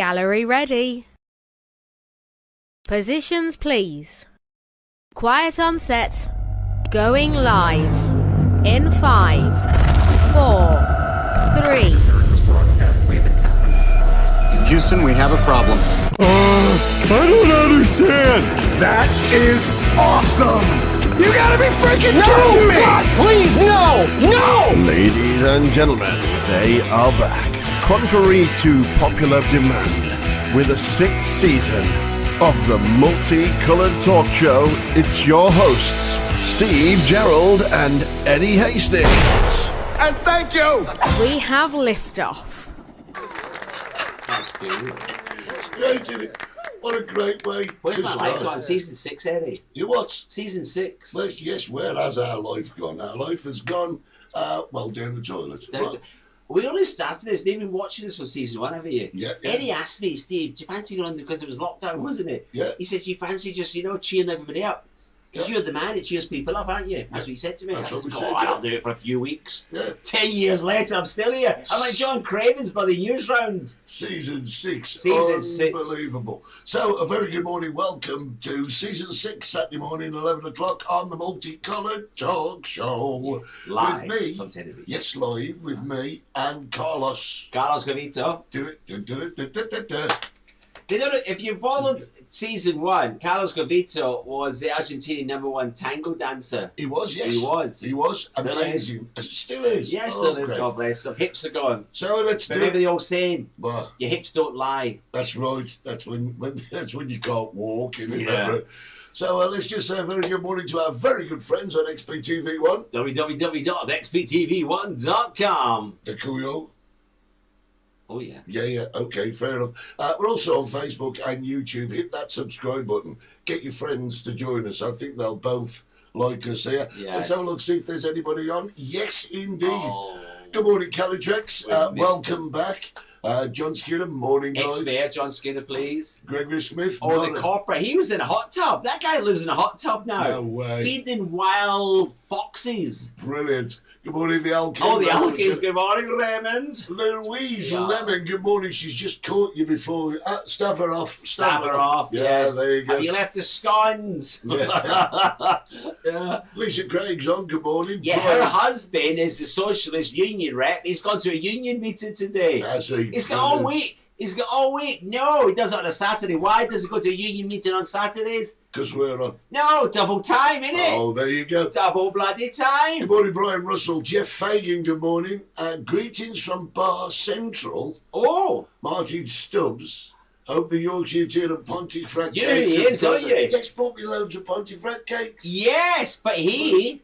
Gallery ready. Positions please. Quiet on set. Going live. In 5, 4, 3. Houston, we have a problem. I don't understand. That is awesome. You gotta be freaking kidding me. God, please, no! No! Ladies and gentlemen, they are back. Contrary to popular demand, with the 6th season of the Multicoloured talk show, it's your hosts, Steve Gerald and Eddie Hastings. And thank you. We have liftoff. That's good. It's great, isn't it? What a great way Where's to my start. life gone? Season 6, Eddie. You what? Season 6. Well, yes, where has our life gone? Our life has gone, down the toilet. Right. We only started this. They've been watching this from season 1, haven't you? Yeah. Eddie asked me, Steve, do you fancy going on, because it was lockdown, wasn't it? Yeah. He said, do you fancy just, cheering everybody up? Because Yeah. you're the man that cheers people up, aren't you? That's what he said to me. That's I what we said, said, I'll do it for a few weeks. Yeah. 10 years later, I'm still here. I'm like John Craven's bloody news round. Season 6. Season 6. Unbelievable. So, a very good morning. Welcome to Season 6, Saturday morning, 11 o'clock on the Multicoloured talk show. Live with me. from Tenerife. Yes, live with me and Carlos. Carlos Gavito. Do it. They don't know, if you followed season 1, Carlos Gavito was the Argentinian #1 tango dancer. He was, yes. He was. Still amazing. Still is. Yes, still is, great. God bless him. Hips are gone. So let's Remember do. the old saying, Well, your hips don't lie. that's right. That's when that's when you can't walk. Isn't it? Yeah. So let's just say a very good morning to our very good friends on XPTV1. www.xptv1.com. The Kuyo. Oh, yeah. Yeah, okay, fair enough. We're also on Facebook and YouTube. Hit that subscribe button. Get your friends to join us. I think they'll both like us here. Yes. Let's have a look, see if there's anybody on. Yes, indeed. Oh. Good morning, Calitrex. We missed Welcome back. John Skinner, morning, guys. Ex-mayor John Skinner, please. Gregory Smith. Oh, the corporate. He was in a hot tub. That guy lives in a hot tub now. No way. Feeding wild foxes. Brilliant. Good morning, the Alkins. Oh, the Alkies. Good morning, Raymond. Louise Yeah. Lemon, good morning. She's just caught you before. Stab her off. Stab her off, Yeah, yes. there you go. Have you left the scones? Yeah. Yeah. Lisa Craig's on, good morning. Yeah, her husband is the Socialist Union rep. He's gone to a union meeting today. Has he? He's got all week. He's got all week. No, he does it on a Saturday. Why does he go to a union meeting on Saturdays? Because we're on. No, double time, innit? Oh, there you go. Double bloody Good time. morning, Brian Russell. Jeff Fagan, good morning. Greetings from Bar Central. Oh, Martin Stubbs. Hope the Yorkshire Tear and Pontefract You know who he is, don't you? Yes, bought me loads of Pontefract cakes. yes, but he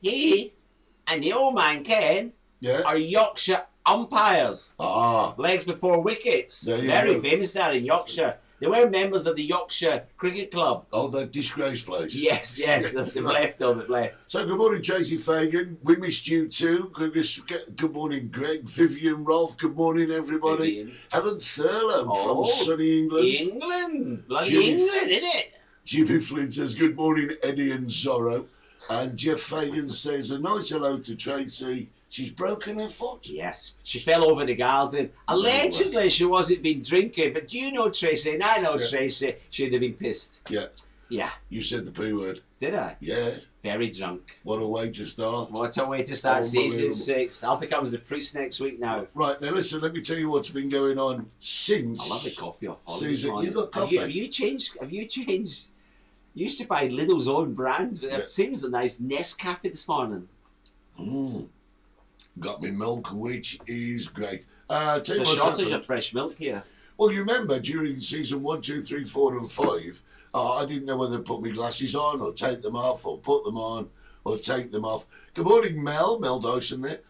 and the old man Ken Yeah. are Yorkshire umpires. Ah, Legs before wickets. There you Very go. famous there in Yorkshire. They were members of the Yorkshire Cricket Club. oh, that disgrace place. Yes, they've left. So, good morning, Tracy Fagan. We missed you too. Good morning, Greg. Vivian Rolfe. Good morning, everybody. Vivian. Helen Thurlow Oh, from sunny England. England. Bloody Jimmy- England, innit? Jimmy Flint says, good morning, Eddie and Zorro. And Jeff Fagan says, a nice hello to Tracy. She's broken her foot. Yes, she fell over the garden. Allegedly, she wasn't been drinking, but do you know Tracy? And I know Tracy. She'd have been pissed. Yeah, Yeah, you said the P word. did I? Yeah, Very drunk. what a way to start. What a way to start season Unbelievable. 6. I'll think I was the priest next week now. Right, now listen, let me tell you what's been going on since... I love the coffee off Holly. Season, you got Have coffee? have you changed? You used to buy Lidl's own brand. But Yeah. It seems a nice Nescafe this morning. Got me milk, which is great. Tell you The what's shortage happened. of fresh milk here. Well, you remember during season 1, 2, 3, 4 and 5, I didn't know whether to put my glasses on or take them off or put them on or take them off. Good morning, Mel Dyson there.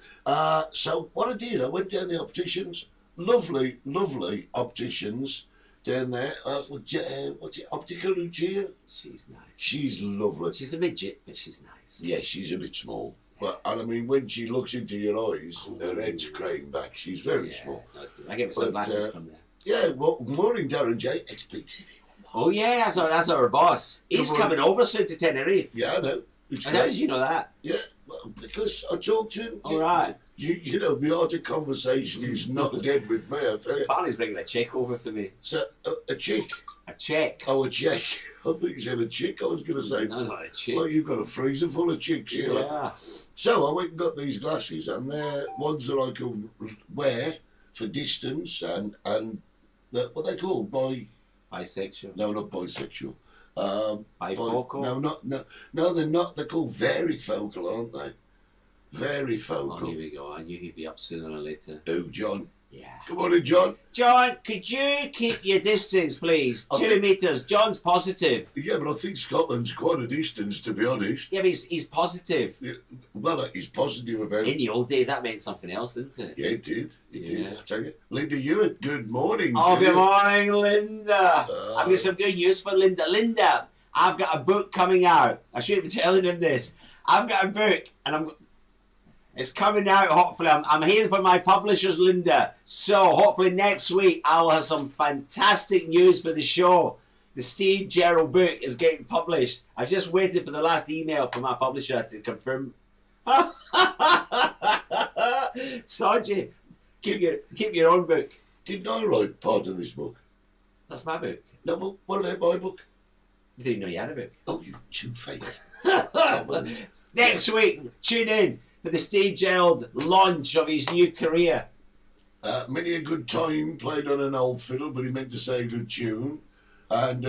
So what I did, I went down the opticians. Lovely opticians down there. What's it, Optical Lucia? She's nice. She's lovely. She's a midget, but she's nice. Yeah, she's a bit small. But, and I mean, when she looks into your eyes, her head's craned back. She's very small. I get some But, glasses from there. Yeah, well, morning, Darren J, XPTV. Oh yeah, that's our boss. He's Come on. coming over soon to Tenerife. Yeah, I know. It's And how great. did you know that? Yeah, well, because I talked to him. All right. You know, the art of conversation is not dead with me, I tell you. Barney's bringing a check over for me. So, a chick? A check. Oh, a check. I thought you said a chick. I was going to say, No, not a chick. well, you've got a freezer full of chicks here. Yeah. So I went and got these glasses, and they're ones that I can wear for distance, and what they called Bisexual. no, not bisexual. Bifocal? No, they're not. They're called varifocal, aren't they? Oh, Varifocal. here we go. I knew he'd be up sooner or later. Oh, John. Yeah. Good morning, John. John, could you keep your distance, please? 2 meters. John's positive. Yeah, but I think Scotland's quite a distance, to be honest. Yeah, but he's positive. Yeah, well, he's positive about In the old days, that meant something else, didn't it? Yeah, it did. It Yeah. did. I tell you. Linda Hewitt, good morning. Oh, to good you. morning, Linda. I've got some good news for Linda. Linda, I've got a book coming out. I should be telling him this. I've got a book, and it's coming out, hopefully. I'm hearing from my publishers, Linda. So, hopefully next week, I'll have some fantastic news for the show. The Steve Gerald book is getting published. I've just waited for the last email from my publisher to confirm. Soji, keep your own book. Didn't I write part of this book? That's my book. No, but what about my book? I didn't know you had a book. Oh, you two-faced. Next week, tune in for the Steve Gerald launch of his new career. Many a good time played on an old fiddle, but he meant to say a good tune. And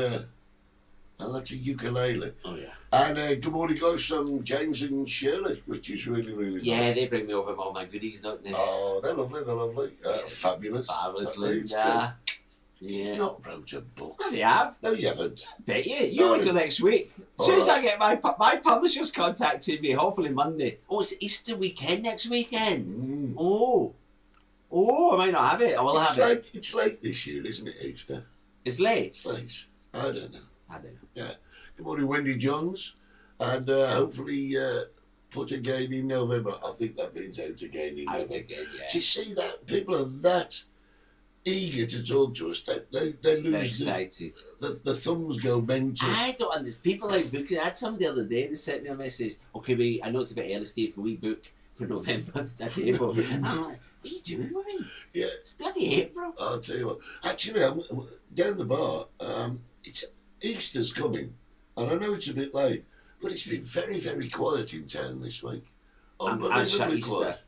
that's a ukulele. Oh, yeah. And good morning, guys, from James and Shirley, which is really, really Yeah, nice. they bring me over all my goodies, don't they? Oh, they're lovely, they're lovely. Fabulous. Fabulous, It's Linda. good. He's Yeah. not wrote a book. Well, they have. No, you haven't. Bet you. You No. wait till next week. As soon as All I get my publishers contacting me, hopefully Monday. Oh, it's Easter weekend next weekend. Mm. Oh, I might not have it. I will have it. It's late this year, isn't it, Easter? It's late. It's late. I don't know. I don't know. Yeah. Good morning, Wendy Johns. And hopefully put again in November. I think that means out again in Out November. again, yeah. Do you see that? People are that eager to talk to us that they They're lose excited. the thumbs go mental. I don't understand. People like booking. I had somebody the other day that sent me a message. Okay, I know it's a bit early, Steve. Can we book for November? That's April. I'm like, what are you doing, woman? Yeah. It's bloody April. I'll tell you what. Actually, I'm down the bar. It's Easter's coming, and I know it's a bit late, but it's been very, very quiet in town this week. I'm Unbelievably Easter. quiet.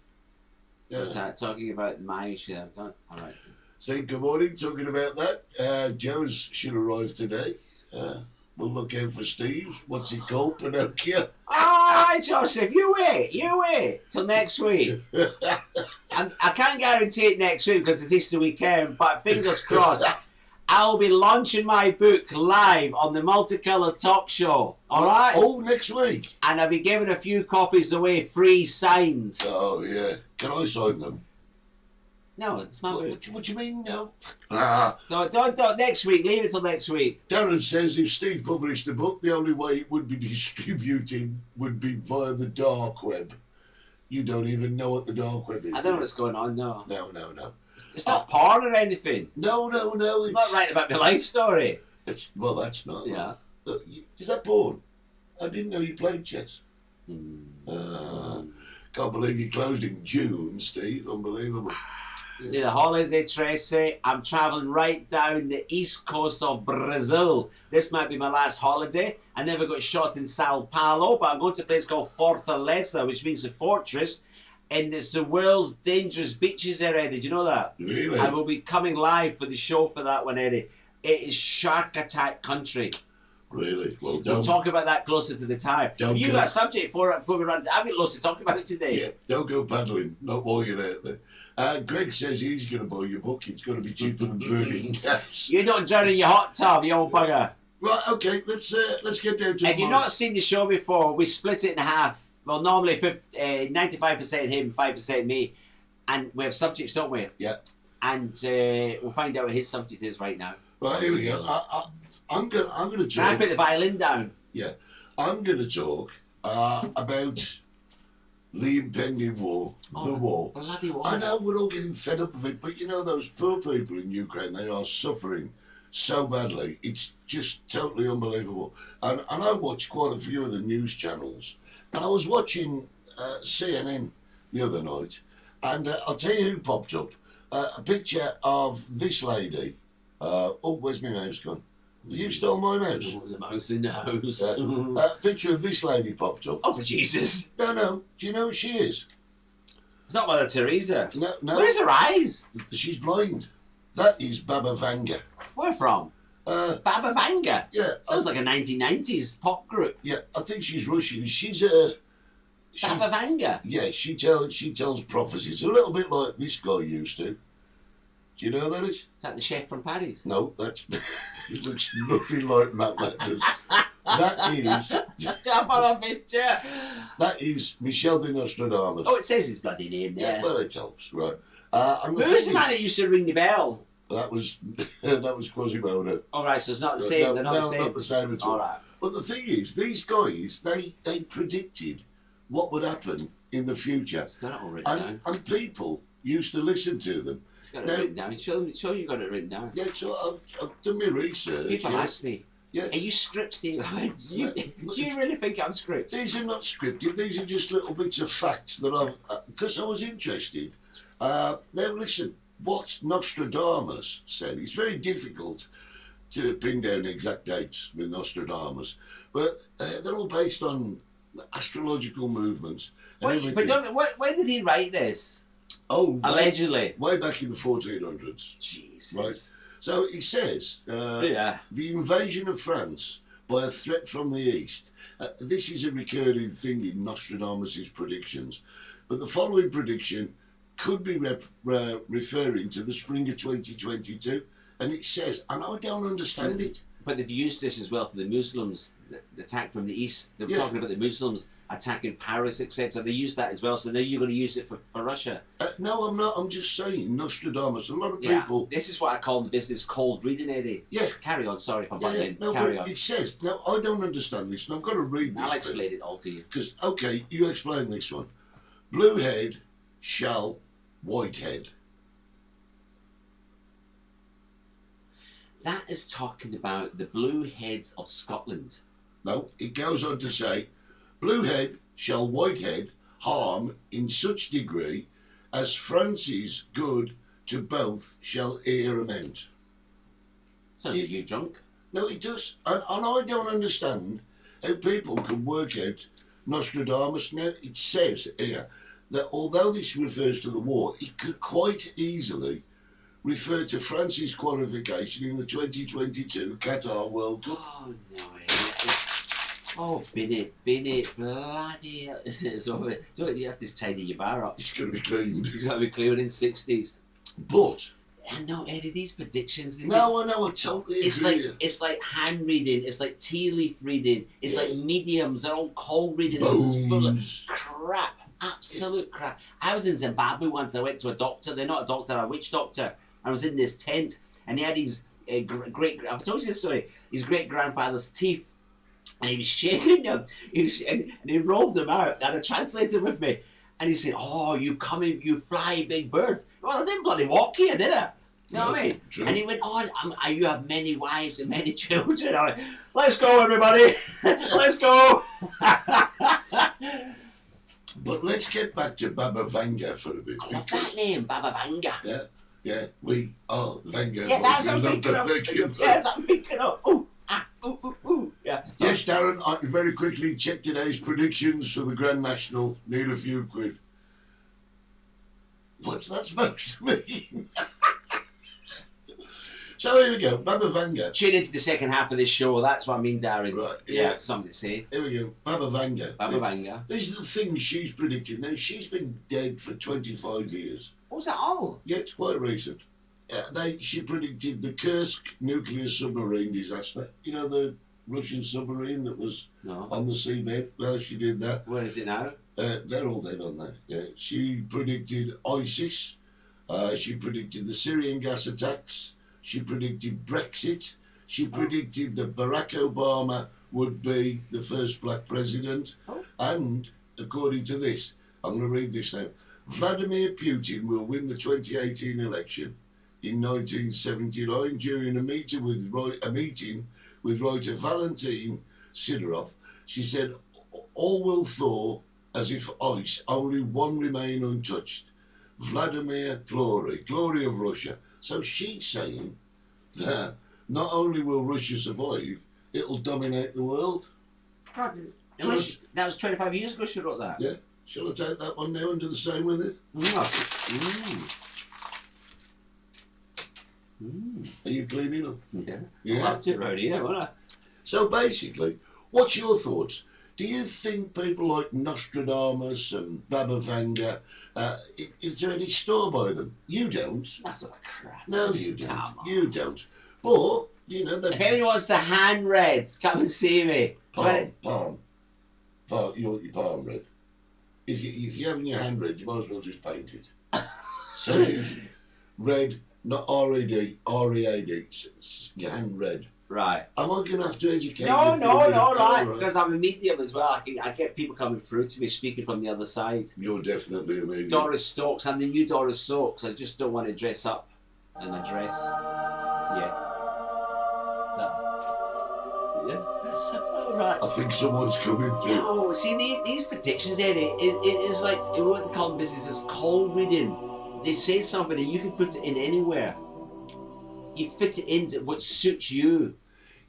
Yeah. Was that talking about my issue? All right. Say good morning, talking about that. Joe's should arrive today. We'll look out for Steve. What's it called? Pinocchio. Ah, Joseph, you wait till next week. I can't guarantee it next week because it's Easter weekend, but fingers crossed. I'll be launching my book live on the Multicoloured talk show. All right? Oh, next week. And I'll be giving a few copies away, free signed. Oh, yeah. Can I sign them? No, it's my book. What do you mean, no? Don't, next week. Leave it till next week. Darren says if Steve published a book, the only way it would be distributed would be via the dark web. You don't even know what the dark web is. I don't know what's going on, no. No. It's not porn or anything. No. I'm not writing about my life story. Well, that's not. Yeah. Is that porn? I didn't know you played chess. Can't believe you closed in June, Steve. Unbelievable. The holiday, Tracy. I'm travelling right down the east coast of Brazil. This might be my last holiday. I never got shot in Sao Paulo, but I'm going to a place called Fortaleza, which means the fortress. And it's the world's dangerous beaches there, Eddie. Do you know that? Really? I will be coming live for the show for that one, Eddie. It is shark attack country. Really? Well, We'll don't talk about that closer to the time. Don't You go- got a subject for it before we run. I've got lots to talk about today. Yeah, don't go paddling. Not while you're out there. Greg says he's going to buy your book. It's going to be cheaper than burning gas. You don't drown in your hot tub, you old bugger. Right, okay, let's get down to If you've not seen the show before, we split it in half. Well, normally 95% him, 5% me. And we have subjects, don't we? Yeah. And we'll find out what his subject is right now. Right, here we go. I'm going to Can I talk. put the violin down? Yeah, I'm going to talk about the impending war, the war. Bloody war. I know we're all getting fed up of it, but you know those poor people in Ukraine, they are suffering so badly. It's just totally unbelievable. And I watch quite a few of the news channels, and I was watching CNN the other night, And I'll tell you who popped up. A picture of this lady. Oh, where's my mouse gone? You stole my mouse. There was a mouse in the house. A picture of this lady popped up. Oh, for Jesus. No. Do you know who she is? It's not Mother Teresa. No. Where's her eyes? She's blind. That is Baba Vanga. Where from? Baba Vanga? Yeah. Sounds like a 1990s pop group. Yeah, I think she's Russian. She's Baba Vanga? Yeah, she tells prophecies. A little bit like this guy used to. Do you know who that is? Is that the chef from Paris? No, that's... It looks nothing like Matt, that does. That is Michel de Nostradamus. Oh, it says his bloody name there. Yeah, well, it helps, right. Who's the man that used to ring the bell? That was Quasimodo. All right, so it's not the same. They're not the same. Not the same at all. All right. But the thing is, these guys, they predicted what would happen in the future. It's got it all written down. And people used to listen to them. It's got it written down. Sure you got it written down. Yeah, so I've done my research. People ask me, yeah. Are you script, Steve? Do you really think I'm script? These are not scripted. These are just little bits of facts that I've... Because I was interested. Now, listen, what Nostradamus said, it's very difficult to pin down exact dates with Nostradamus, but they're all based on astrological movements. And When did he write this? Oh, allegedly. Way back in the 1400s. Jesus. Right. So he says, the invasion of France by a threat from the east. This is a recurring thing in Nostradamus' predictions. But the following prediction could be referring to the spring of 2022. And it says, and I don't understand it. But they've used this as well for the Muslims, the attack from the east. They were talking about the Muslims attacking Paris, etc. They used that as well. So now you're going to use it for Russia. No, I'm not. I'm just saying, Nostradamus, a lot of people... This is what I call in the business cold reading, Eddie. Yeah. Carry on, sorry if I'm butting in. No, Carry on. It says, now, I don't understand this, and I've got to read this. I'll explain it all to you. Because, okay, you explain this one. Blue head shall white head. That is talking about the blue heads of Scotland. No, it goes on to say, blue head shall white head harm in such degree as France's good to both shall e'er amend. Sounds like you drunk. No, it does. And I don't understand how people can work out Nostradamus. Now, it says here that although this refers to the war, it could quite easily refer to France's qualification in the 2022 Qatar World Cup. Oh, no, bin it, bloody hell. Don't you have to tidy your bar up? It's going to be cleaned. It's got to be cleared in 60s. But... No, Eddie, these predictions... I know, I totally agree. It's like hand reading, it's like tea leaf reading, it's like mediums, they're all cold reading. Bones. It's full of crap, absolute crap. I was in Zimbabwe once and I went to a doctor, they're not a doctor, a witch doctor. I was in this tent and he had his I've told you this story, his great-grandfather's teeth. And he was shaking them, and he rolled them out. I had a translator with me. And he said, oh, you fly, big bird. Well, I didn't bloody walk here, did I? You know what I mean? True. And he went, you have many wives and many children. I went, let's go, everybody. Let's go. But let's get back to Baba Vanga for a bit. I love that name, Baba Vanga. Yeah, we are Vanga. Yeah, that's what I'm thinking of. Yeah, that's what I'm thinking of. Ooh. Ooh. Yeah. So, yes, Darren, I very quickly checked today's predictions for the Grand National. Need a few quid. What's that supposed to mean? So here we go, Baba Vanga. Tune into the second half of this show, that's what I mean, Darren. Right, yeah, something to say. Here we go, Baba Vanga. Baba Vanga. These are the things she's predicted. Now, she's been dead for 25 years. What was that all? Yeah, it's quite recent. She predicted the Kursk nuclear submarine disaster. You know, the Russian submarine that was on the seabed? Well, she did that. Where is it now? They're all dead on there. Yeah. She predicted ISIS. She predicted the Syrian gas attacks. She predicted Brexit. She predicted that Barack Obama would be the first black president. And, according to this, I'm going to read this now. Vladimir Putin will win the 2018 election. In 1979, during a meeting with writer Valentin Sidorov, she said, all will thaw as if ice, only one remain untouched. Vladimir glory of Russia. So she's saying that not only will Russia survive, it'll dominate the world. God, that was 25 years ago she wrote that. Yeah. Shall I take that one now and do the same with it? Are you cleaning up? Yeah. I liked it right here, won't I? So basically, what's your thoughts? Do you think people like Nostradamus and Baba Vanga, is there any store by them? You don't. That's not crap. No, you don't. Come on. You don't. But, you know... If anyone wants the hand read, come and see me. Palm. You want your palm read. If you're having your hand read, you might as well just paint it. So easy. Red, not R-E-D, R-E-A-D. It's your hand red. Right. Am I going to have to educate you? Right. Because I'm a medium as well. I get people coming through to me speaking from the other side. You're definitely a medium. Doris Stokes. I'm the new Doris Stokes. I just don't want to dress up in a dress. Yeah. Right. I think someone's coming through. No, see, these predictions, Eddie, it is like, it wouldn't call it business, it's cold reading. They say something and you can put it in anywhere. You fit it into what suits you.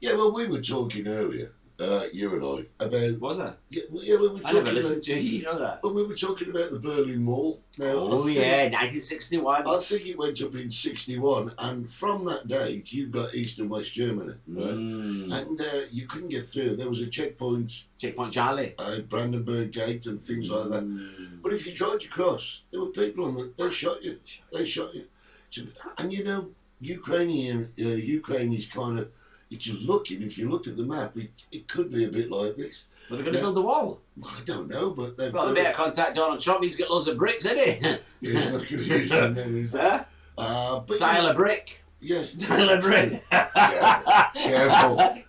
Yeah, well, we were talking earlier, you and I, about... Was I? Yeah, we were talking I never listened to you, you know that. But we were talking about the Berlin Wall. Now, Oh, yeah, 1961. I think it went up in 61, and from that date, you got East and West Germany, right? And you couldn't get through. There was a checkpoint. Checkpoint Charlie. Brandenburg Gate and things like that. But if you tried to cross, there were people on the... They shot you. They shot you. So, and you know, Ukraine is kind of... It's just looking, if you look at the map, it could be a bit like this. Well, they're going to build the wall. I don't know, but they've Well, they better contact Donald Trump. He's got loads of bricks, isn't he? He's not going to use them then, is Huh? but Tyler Brick. Yeah. Tyler Brick.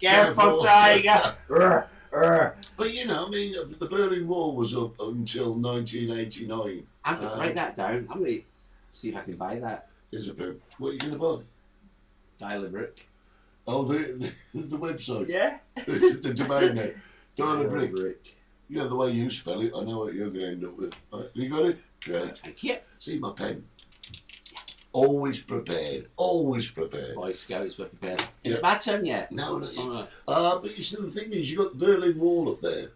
Careful, Tiger. But you know, I mean, the Berlin Wall was up until 1989. I'm going to write that down. I'm going to see if I can buy that. There's a bit. What are you going to buy? Tyler Brick. Oh, the website. Yeah. the domain name. Tyler Brick. Brick. Yeah, the way you spell it, I know what you're going to end up with. Right, you got it? Great. Thank you. See my pen. Always prepared. Always prepared. Boy Scouts were prepared. Is it my turn yet? No, not yet. All right. But you see, the thing is, you got the Berlin Wall up there.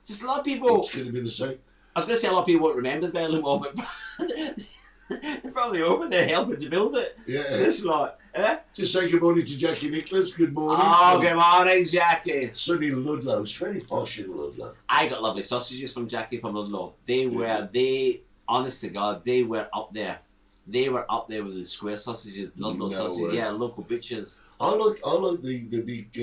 Just a lot of people. It's going to be the same. I was going to say a lot of people won't remember the Berlin Wall, but they're probably over there helping to build it. Yeah. This lot. Eh? Just say good morning to Jackie Nicholas. Good morning. Oh, good morning, Jackie. Sunny Ludlow. It's very posh in Ludlow. I got lovely sausages from Jackie from Ludlow. Honest to God, they were up there. They were up there with the square sausages, Ludlow sausages. Yeah, local butchers. I like the big,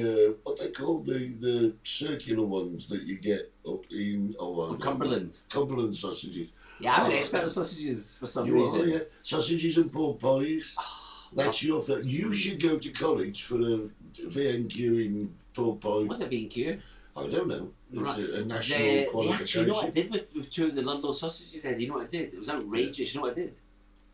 what they call the circular ones that you get up in Cumberland. Cumberland sausages. Yeah, I'm an expert on sausages for some reason. Are, yeah. Sausages and pork pies. That's your thing. You should go to college for a VNQ in pork pie. What's a VNQ? I don't know. It's Right. a national qualification. Actually, you know what I did with two of the Ludlow sausages, Ed? You know what I did? It was outrageous. You know what I did?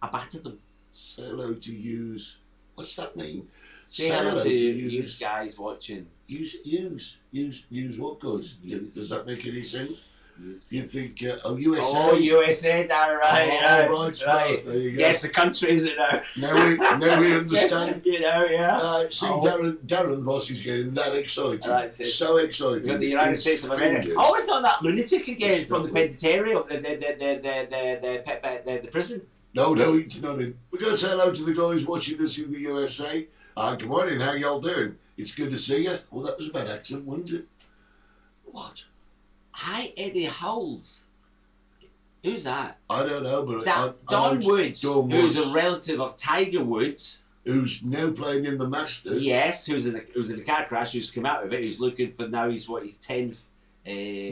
I battered them. Say hello to use. What's that mean? Say hello to you guys watching. Use what guys? Does that make any sense? Do you think, USA? Oh, USA, right. There you go. Yes, the country, is it now? Now we understand. You know, yeah. See, Darren, the boss is getting that excited. Right, so excited. You're the United States of America. Fingers. Oh, it's not that lunatic again from the penitentiary, the prison. No, it's not him. We're going to say hello to the guys watching this in the USA. Good morning, how y'all doing? It's good to see you. Well, that was a bad accent, wasn't it? What? Hi, Eddie Howells. Who's that? I don't know, but Don Woods, Don who's Woods, a relative of Tiger Woods. who's now playing in the Masters. Yes, who's in a car crash, who's come out of it, who's looking for now his 10th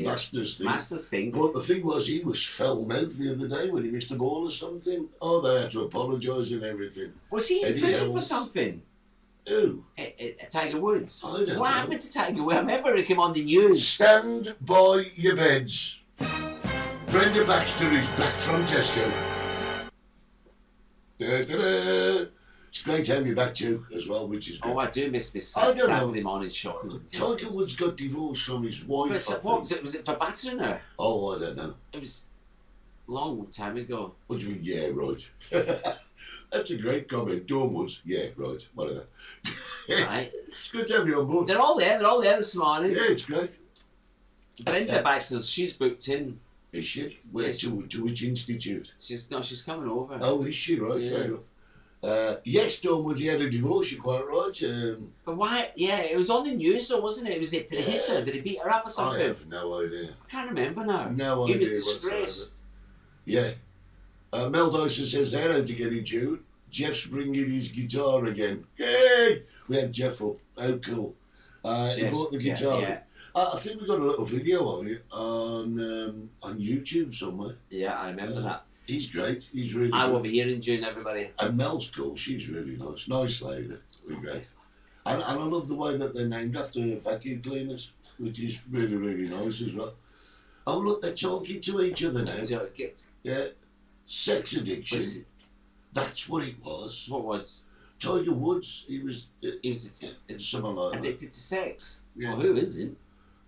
Masters thing. But the thing was, he was foul-mouthed the other day when he missed a ball or something. Oh, they had to apologise and everything. Was he in Eddie prison Howells. for something? Who? Tiger Woods. I don't know. What happened to Tiger Woods? I remember it came on the news. Stand by your beds. Brenda Baxter is back from Tesco. Da-da-da. It's great to have you back too, as well, which is great. Oh, I do miss this I don't know. Saturday morning shopping. Tiger Woods got divorced from his wife. But what was it? Was it for battering her? Oh, I don't know. It was. long time ago. What do you mean, yeah, right? That's a great comment. Dawn was, yeah, right, whatever. Right. It's good to have you on board. They're all there this morning. Yeah, it's great. Brenda Baxter, she's booked in. Is she? Where, to which institute? She's coming over. Oh, is she? Right, fair enough. Yes, Dawn was, he had a divorce, you're quite right. But why? Yeah, it was on the news though, wasn't it? Did he hit her? Did he beat her up or I something? have no idea. I can't remember now. No He idea. was disgraced. Yeah. Mel Dyson says they're out to get in June. Jeff's bringing his guitar again. Yay! We had Jeff up. How cool. He bought the guitar. Yeah. I think we got a little video on it on YouTube somewhere. Yeah, I remember that. He's great. He's really I good. will be here in June, everybody. And Mel's cool. She's really nice. Nice lady. Really great. And I love the way that they're named after vacuum cleaners, which is really, really nice as well. Oh, look, they're talking to each other now. Yeah. Sex addiction. That's what it was. What was? Tiger Woods, he was someone like that. Addicted to sex. Yeah. Well, who isn't?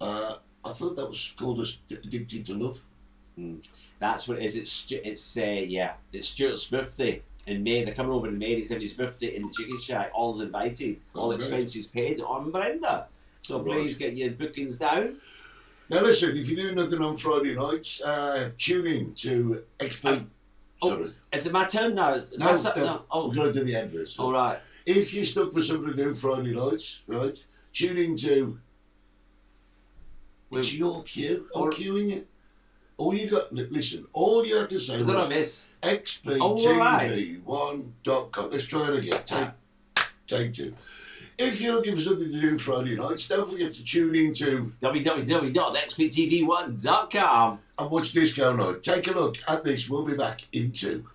I thought that was called Addicted to Love. That's what it is. It's Stuart's birthday in May. They're coming over in May. He's having his birthday in the Chicken Shack. All's invited. All expenses paid on Brenda. So please get your bookings down. Now listen, if you're doing nothing on Friday nights, tune in to XP. Sorry. Is it my turn now? No. Oh, We've got to do the adverts. all right. If you're stuck for something to do Friday nights, right, tune in to... It's your cue. I'm cueing you. All you got... Listen, all you have to say was... xptv1.com. Let's try it again. Take two. If you're looking for something to do Friday nights, don't forget to tune in to www.xptv1.com and watch Disco Night. Take a look at this. We'll be back in 2.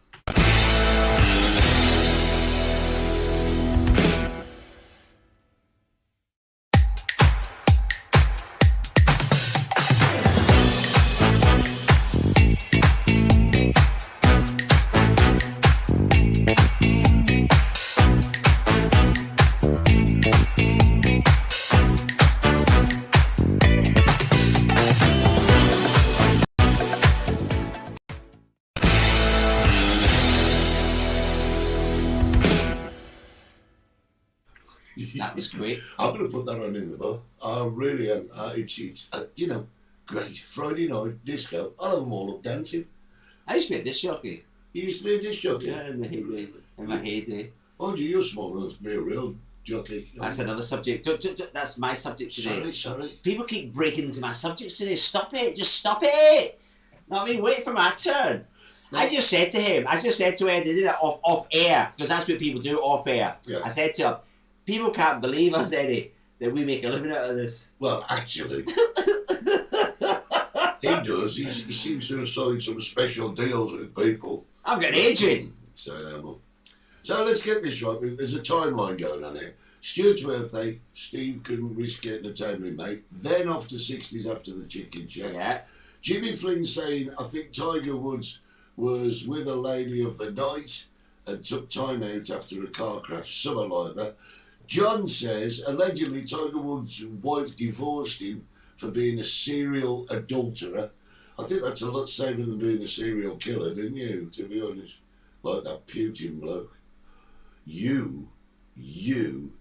That was great. I'm going to put that on in the bar. I really am. It's great. Friday night, disco. I'll have them all up dancing. I used to be a disc jockey. You used to be a disc jockey? Yeah, in my heyday. Oh, you're small enough to be a real jockey. That's another subject. That's my subject today. Sorry. People keep breaking into my subjects today. Stop it. Just stop it. No, I mean, wait for my turn. No. I just said to Ed, did it off air, because that's what people do off air. Yeah. I said to him, people can't believe us, Eddie, that we make a living out of this. Well, actually, he does. He seems to have signed some special deals with people. I'm getting aging. So let's get this right. There's a timeline going on here. Stuart's birthday, Steve couldn't risk getting a tamely mate. Then off to 60s after the Chicken Shack. Yeah. Jimmy Flynn saying, I think Tiger Woods was with a lady of the night and took time out after a car crash, something like that. John says, allegedly Tiger Woods' wife divorced him for being a serial adulterer. I think that's a lot safer than being a serial killer, didn't you, to be honest? Like that Putin bloke. You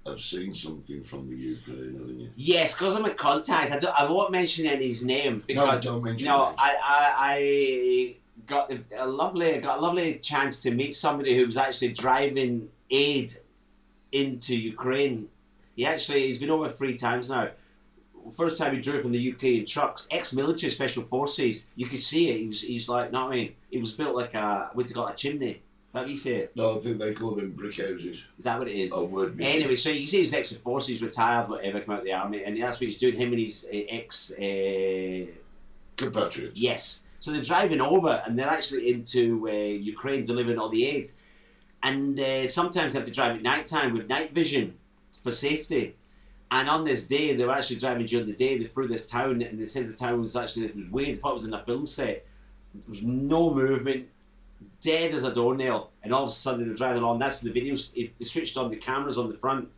have seen something from the Ukraine, haven't you? Yes, because I'm in contact. I won't mention any's name because No, don't mention no, names. I got a lovely chance to meet somebody who was actually driving aid into Ukraine. He's been over 3 times now. First time he drove from the UK in trucks, ex-military special forces. You could see it. He's like, know what I mean? It was built like a chimney. Is that what you say it? No, I think they call them brick houses. Is that what it is? Oh, word missing. Anyway, so you can see he's ex-forces, retired, whatever, come out of the army, and that's what he's doing. Him and his compatriots. Yes. So they're driving over, and they're actually into Ukraine delivering all the aid. And sometimes they have to drive at night time with night vision for safety. And on this day, they were actually driving during the day. They through this town, and they said the town was actually, it was weird. They thought it was in a film set. There was no movement, dead as a doornail. And all of a sudden, they were driving along. That's the videos. They switched on the cameras on the front,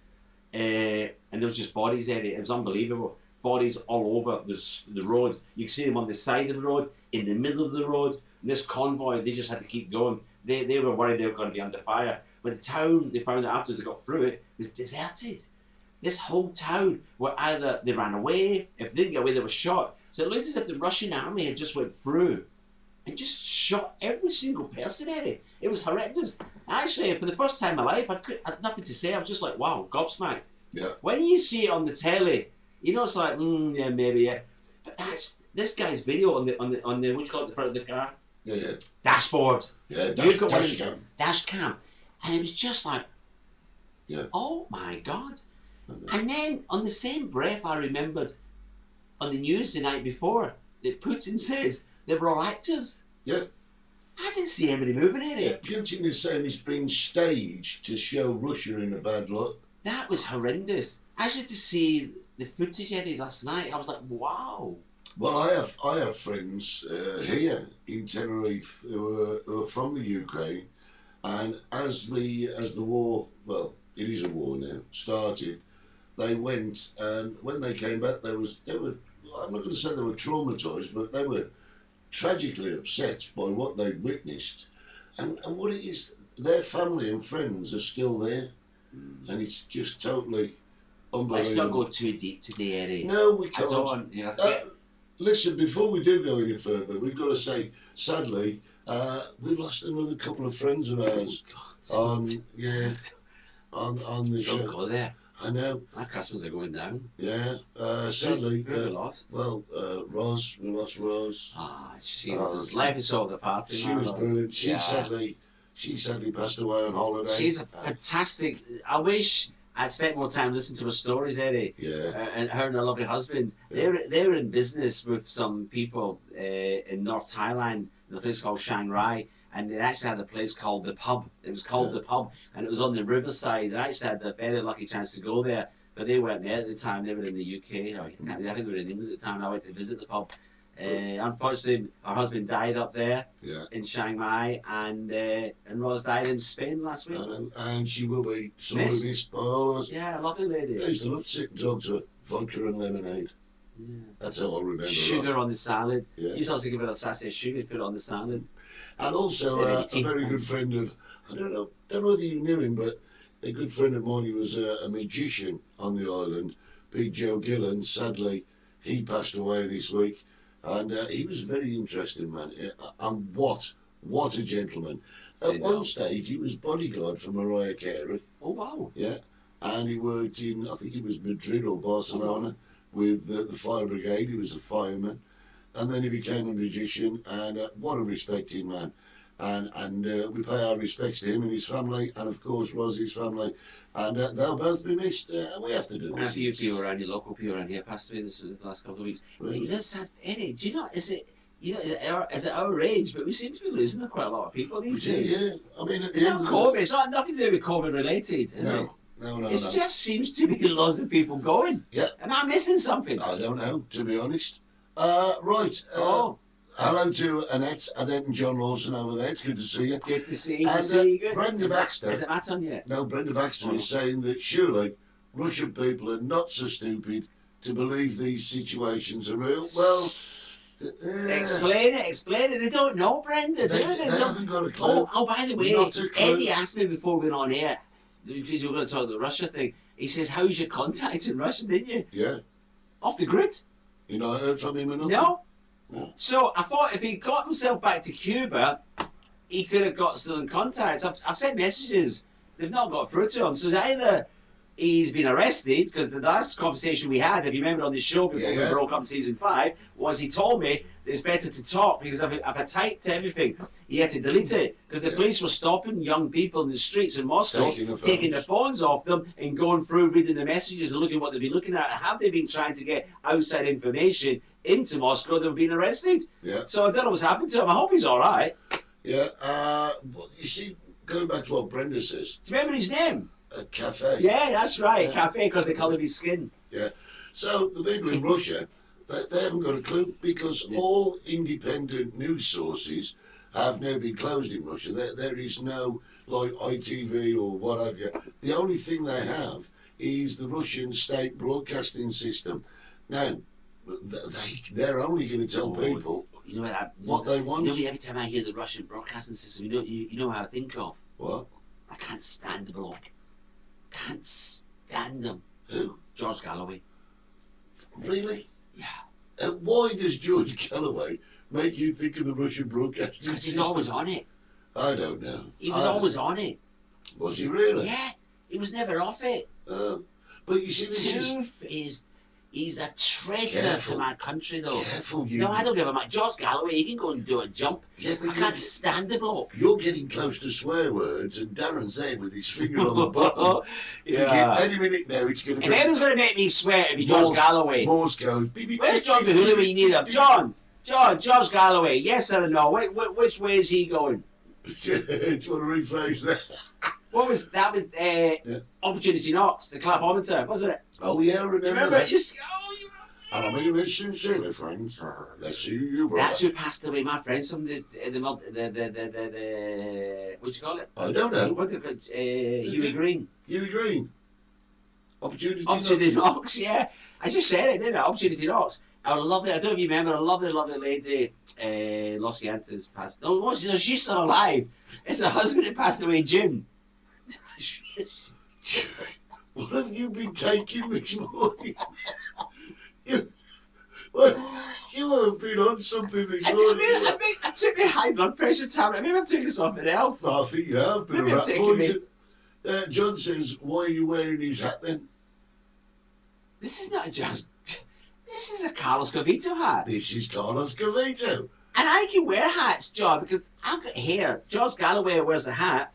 and there was just bodies there. It was unbelievable. bodies all over the road. You can see them on the side of the road, in the middle of the road. And this convoy, they just had to keep going. They were worried they were going to be under fire. But the town, they found that after they got through it, was deserted. This whole town were either they ran away, if they didn't get away, they were shot. So it looked as if the Russian army had just went through and just shot every single person in it. It was horrendous. Actually, for the first time in my life, I had nothing to say. I was just like, wow, gobsmacked. Yeah. When you see it on the telly, you know, it's like, yeah, maybe, yeah. But that's this guy's video on the what do you call it, the front of the car? Yeah. Dashboard. Yeah, You've got dash cam. dash cam. And it was just like, Yeah. oh my God. And then on the same breath, I remembered on the news the night before that Putin says they were all actors. Yeah. I didn't see anybody moving in Yeah, it. Putin is saying it's been staged to show Russia in a bad light. That was horrendous. Actually, to see the footage, Eddie, last night, I was like, wow. Well, I have friends here in Tenerife who are from the Ukraine, and as the war, well, it is a war now, started, they went, and when they came back, they were I'm not going to say they were traumatised, but they were tragically upset by what they'd witnessed, and what it is, their family and friends are still there, and it's just totally unbelievable. Let's not go too deep today, Eddie. No, we I can't. don't want, you know, Listen, before we do go any further, we've got to say, sadly, we've lost another couple of friends of ours on the don't show. go there. I know. My customers are going down. Yeah. Sadly, Who have we lost? well, Roz, we lost Roz. She was as life is all the party. She was brilliant. She sadly passed away on holiday. She's a fantastic. I wish I'd spent more time listening to her stories, Eddie. Yeah. And her and her lovely husband. They were in business with some people in North Thailand, in a place called Chiang Rai, and they actually had a place called the Pub. It was called the Pub, and it was on the riverside. I actually had a very lucky chance to go there, but they weren't there at the time. They were in the UK. I think they were in England at the time. And I went to visit the pub. Unfortunately, her husband died up there in Chiang Mai, and Rose died in Spain last week. I know, and she will be sorely missed by all of us. Yeah, lovely lady. I used to love to sit and talk to her. Vodka and lemonade. Yeah. That's how I remember her. Sugar on the salad. Yeah. You used to also give her that sassy sugar, put it on the salad. And also a very good friend of, I don't know whether you knew him, but a good friend of mine, he was a magician on the island, Big Joe Gillen. Sadly, he passed away this week. And he was a very interesting man. And what a gentleman. At one stage, he was bodyguard for Mariah Carey. Oh, wow. Yeah. And he worked in, I think it was Madrid or Barcelona, with the fire brigade. He was a fireman. And then he became a magician. And what a respected man. And we pay our respects to him and his family, and of course Rosie's family, and they'll both be missed. And we have to do And a this. few people around here, local people around here, passed away this last couple of weeks. Really? You know, sad, Eddie, do you know, is it our age, but we seem to be losing quite a lot of people these days. Yeah, I mean, at It's the not end of COVID, it's not nothing to do with COVID related, is it? No. It just seems to be lots of people going. Yeah. Am I missing something? I don't know, to be honest. Right. Hello to Annette and John Lawson over there. It's good to see you. Good to see you. And to see you. Good. Brenda Baxter. Is it Matt on yet? No, Brenda Baxter is saying that surely Russian people are not so stupid to believe these situations are real. Well, Explain it. They don't know, Brenda. They haven't got a clue. Oh, by the way, Not a clue. Eddie asked me before we went on air, because we were going to talk the Russia thing. He says, how's your contacts in Russia, didn't you? Yeah. Off the grid? You not heard from him or nothing? No. No. So I thought if he got himself back to Cuba, he could have got still in contacts. I've sent messages. They've not got through to him. So it's either he's been arrested, because the last conversation we had, if you remember on the show before we broke up in season 5, was he told me that it's better to talk because I've typed everything. He had to delete it because the police were stopping young people in the streets in Moscow, taking the phones off them and going through reading the messages and looking what they've been looking at. Have they been trying to get outside information into Moscow? They've been arrested. Yeah. So I don't know what's happened to him. I hope he's all right. Yeah. Well, you see, going back to what Brenda says, Do you remember his name? a cafe. Yeah, that's right. Yeah. Cafe, because the colour of his skin. Yeah. So the people in Russia, they haven't got a clue because all independent news sources have now been closed in Russia. There is no like ITV or what have you. The only thing they have is the Russian state broadcasting system. Now, they're only going to tell people You know what they want. You know, every time I hear the Russian broadcasting system, you know how I think of? What? I can't stand the bloke. Can't stand him. Who? George Galloway. Really? Yeah. Why does George Galloway make you think of the Russian broadcasting Because he's system? always on it. I don't know. He was always on it. Was he really? Yeah. He was never off it. But you see, this is... He's a traitor Careful. to my country, though. Careful, you... No, I don't give a mind. George Galloway, he can go and do a jump. Yeah, but I can't stand the bloke. You're getting close to swear words, and Darren's there with his finger on the button. Yeah. Any minute now, it's going to If anyone's going to make me swear, it'll be George Galloway. Morse goes... Beep, beep, Where's beep, John beep, Bahula beep, when you need him? beep, George Galloway, yes or no? Which way is he going? beep. Do you want to rephrase that? What was that? Was Opportunity Knocks, the clapometer, wasn't it? Oh, yeah, remember Remember? that. You And I mean this sincerely, friends. Let's see you, brother. That's who passed away. My friends from the what you call it? I don't know. What they called? Huey Green. Huey Green. Opportunity Knocks, yeah. I just said it, didn't I? Opportunity Knocks. I don't know if you remember, a lovely lady, Los Giantes passed. No, she's still alive. It's her husband that passed away, Jim. What have you been taking this morning? you have been on something this morning. I took my high blood pressure tablet. Maybe I've taken something else. I think you have been Maybe a I'm rat taking poison. John says, why are you wearing his hat then? This is not a Jazz. This is a Carlos Cavito hat. This is Carlos Cavito. And I can wear hats, John, because I've got hair. George Galloway wears a hat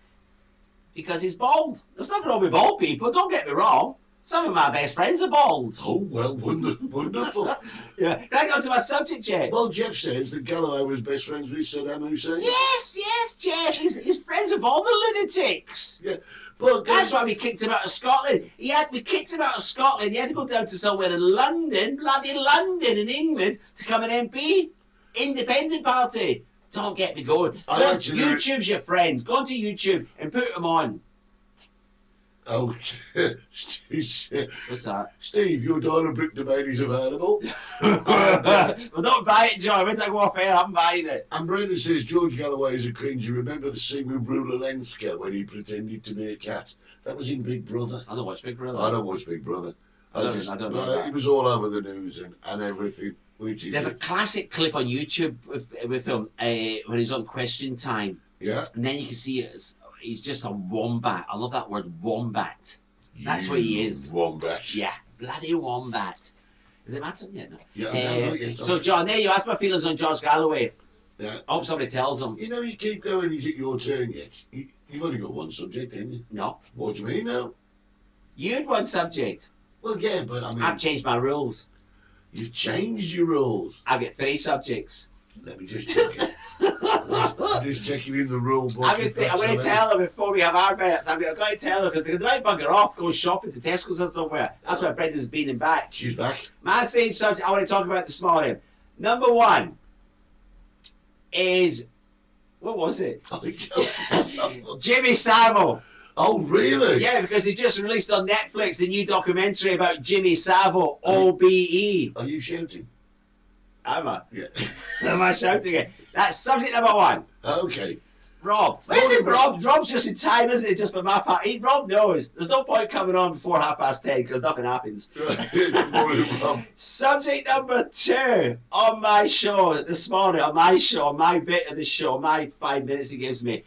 because he's bald. There's nothing wrong with bald people, don't get me wrong. Some of my best friends are bald. Oh, well, wonderful. Yeah. Can I go to my subject, Jeff? Well, Jeff says that Galloway was best friends with Saddam Hussein. Yes, Jeff. He's friends with all the lunatics. Yeah. But That's why we kicked him out of Scotland. We kicked him out of Scotland. He had to go down to somewhere in London, bloody London in England, to become an MP. Independent Party. Don't get me going. YouTube's your friend. Go to YouTube and put them on. Oh, What's that? Steve, your dollar brick domain is available. Well, don't buy it, John. When I go off air, I'm buying it. And Brandon says George Galloway is a cringe. You remember the scene with Rula Lenska when he pretended to be a cat? That was in Big Brother. I don't watch Big Brother. I don't watch Big Brother. I don't know that. It was all over the news and everything. Which is There's a classic clip on YouTube with him when he's on Question Time. Yeah. And then you can see he's just a wombat. I love that word, wombat. That's what he is. Wombat. Yeah, bloody wombat. Does it matter? Yeah, no. Yeah, So, John, there you asked my feelings on George Galloway. Yeah. I hope somebody tells him. You know, you keep going. Is it your turn yet? You've only got one subject, haven't you? No. What do you mean now? You had one subject. Well, yeah, but I mean... I've changed my rules. You've changed your rules. I've got 3 subjects. Let me just check it. I'm just checking in the rule book. I'm going to tell them before we have our bets. I've got to tell them because they might bugger off, go shopping to Tesco's or somewhere. That's where Brendan's been and back. She's back. My 3 subjects I want to talk about this morning. Number 1 is... What was it? Jimmy Savile. Oh, really? Yeah, because he just released on Netflix the new documentary about Jimmy Savile, OBE. Are you shouting? Am I? Yeah. Am I shouting it? That's subject number 1. Okay. Rob. Where's it, Rob? Rob's just in time, isn't it? Just for my part. Rob knows. There's no point coming on before 10:30 because nothing happens. Good morning, Rob. Subject number 2 on my show this morning, on my bit of the show, my 5 minutes he gives me,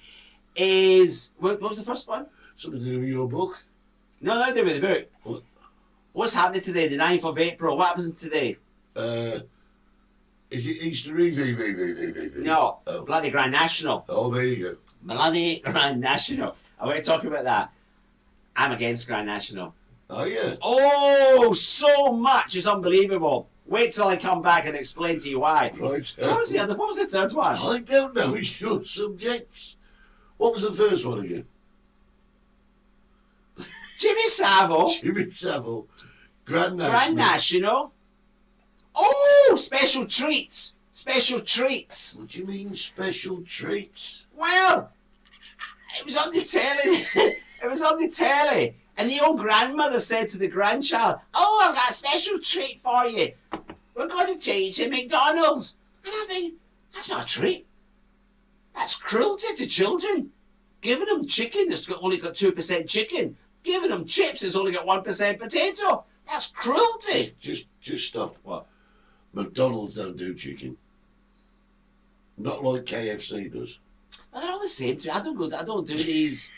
is... What was the first one? Something to do with your book? No, nothing to do with the book. What? What's happening today, the 9th of April? What happens today? Is it Easter Eve? No, Oh. bloody Grand National. Oh, there you go. Bloody Grand National. I want to talk about that. I'm against Grand National. Oh, yeah. Oh, so much. It's unbelievable. Wait till I come back and explain to you why. Right. So what was the third one? I don't know your subjects. What was the first one again? Jimmy Savile. Jimmy Savile. Grand National. Grand National. Oh, special treats. Special treats. What do you mean special treats? Well, it was on the telly. It was on the telly. And the old grandmother said to the grandchild, "Oh, I've got a special treat for you. we're going to take you to McDonald's. And I think, that's not a treat. That's cruelty to children. Giving them chicken that's only got 2% chicken. Giving them chips that's only got 1% potato. That's cruelty. Just stop. What? McDonald's don't do chicken. Not like KFC does. Well, they're all the same to me. I don't do these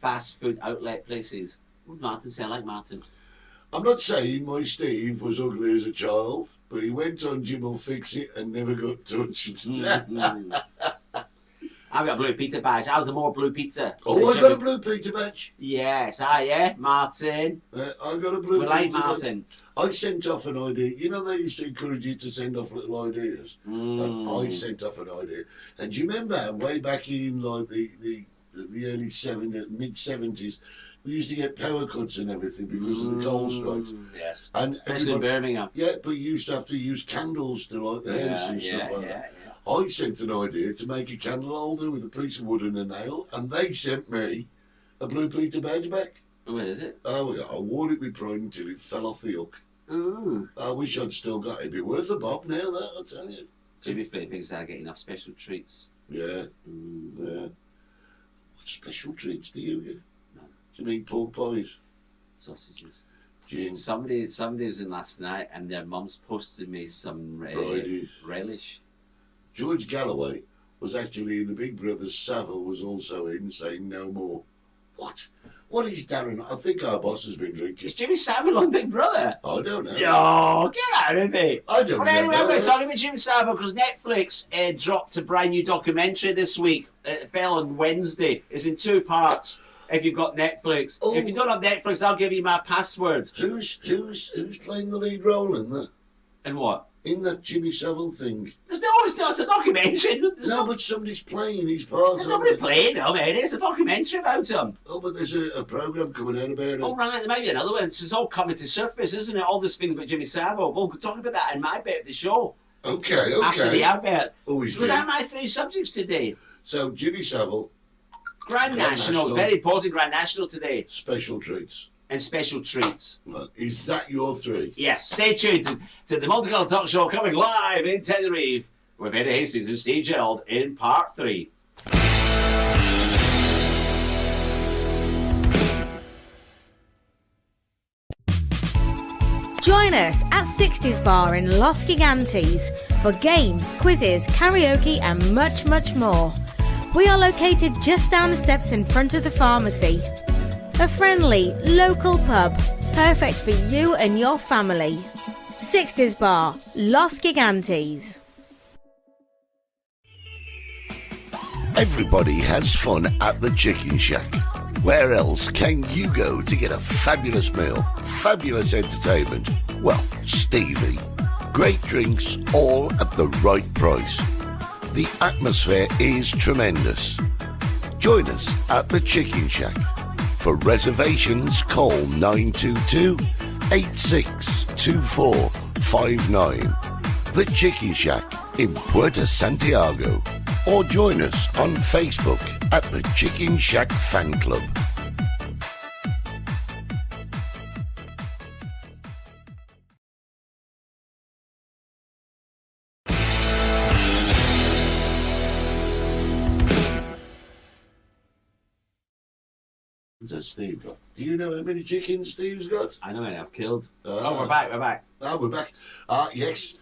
fast food outlet places. What does Martin say? I like Martin. I'm not saying my Steve was ugly as a child, but he went on Jim will fix it and never got touched. I've got a blue pizza badge. I was a more blue pizza. Oh, I got a blue pizza badge. Yes, yeah, Martin. I got a blue We pizza like badge. Martin. I sent off an idea. You know, they used to encourage you to send off little ideas. And I sent off an idea. And do you remember way back in like the early 70s, mid 70s, we used to get power cuts and everything because of the coal strikes. Yes. And Especially in Birmingham. yeah, but you used to have to use candles to light the house and stuff like that. I sent an idea to make a candle holder with a piece of wood and a nail, and they sent me a blue Peter badge back. Where is it? Oh, yeah, I wore it with pride until it fell off the hook. Ooh. I wish I'd still got it. It'd be worth a bob now, that, I'll tell you. Jimmy Flynn thinks I get enough special treats. Yeah, yeah. What special treats do you get? No. Do you mean pork pies? Sausages. Gin? Somebody was in last night and their mum's posted me some Fridays. relish. George Galloway was actually in the Big Brothers. Savile was also in, saying no more. What? What is Darren? I think our boss has been drinking. Is Jimmy Savile on Big Brother? I don't know. Yo, get out of it. I don't Well, know. anyway, I'm going to talk about Jimmy Savile because Netflix dropped a brand new documentary this week. It fell on Wednesday. It's in 2 parts. If you've got Netflix. Oh. If you don't have Netflix, I'll give you my password. Who's playing the lead role in that? And what? In that Jimmy Savile thing? It's not. It's a documentary. No, but somebody's playing his part. There's nobody playing him, mate. It's a documentary about him. Oh, but there's a programme coming out about it. Oh, right, there might be another one. It's all coming to surface, isn't it? All these things about Jimmy Savile. We'll talk about that in my bit of the show. Okay. After the advert. Always Was good. that my 3 subjects today? So, Jimmy Savile, Grand National. Very important Grand National today. special treats. And special treats. Right. Is that your 3? Yes, stay tuned to the Multicoloured Talk Show coming live in Tenerife with Eddie Hastings and Steve Gerald in part 3. Join us at 60s Bar in Los Gigantes for games, quizzes, karaoke and much, much more. We are located just down the steps in front of the pharmacy. A friendly, local pub, perfect for you and your family. 60s Bar, Los Gigantes. Everybody has fun at the Chicken Shack. Where else can you go to get a fabulous meal, fabulous entertainment? Well, Stevie. Great drinks, all at the right price. The atmosphere is tremendous. Join us at the Chicken Shack. For reservations, call 922 862459. The Chicken Shack in Puerto Santiago. Or join us on Facebook at the Chicken Shack Fan Club. What's Steve got? Do you know how many chickens Steve's got? I know, I've killed. We're back. Ah, we're back. Yes,